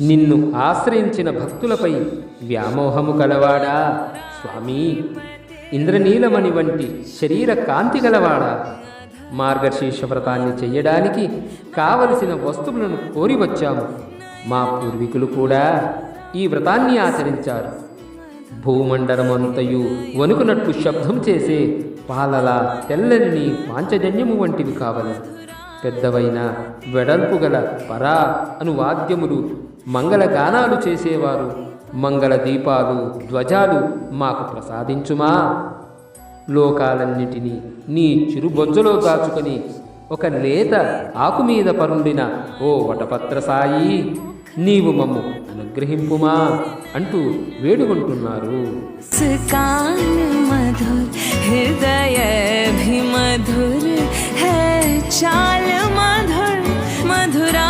నిన్ను ఆశ్రయించిన భక్తులపై వ్యామోహము కలవాడా స్వామి, ఇంద్రనీలమణి వంటి శరీర కాంతి గలవాడా, మార్గశీర్ష వ్రతాన్ని చెయ్యడానికి కావలసిన వస్తువులను కోరి వచ్చాము. మా పూర్వీకులు కూడా ఈ వ్రతాన్ని ఆచరించారు. భూమండలమంతయు వణుకునట్లు శబ్దం చేసే పాలల తెల్లని పాంచజన్యము వంటివి కావలి. పెద్దవైన వెడల్పు గల పరా అను వాద్యములు, మంగళగానాలు చేసేవారు, మంగళ దీపాలు, ధ్వజాలు మాకు ప్రసాదించుమా. లోకాలన్నిటినీ నీ చిరుబొజ్జలో దాచుకొని ఒక లేత ఆకు మీద పరుండిన ఓ వటపత్ర సాయి, నీవు మమ్ము అనుగ్రహింపుమా అంటూ వేడుకుంటున్నారు. హృదయ మధుర హై చాల్ మధుర మధురా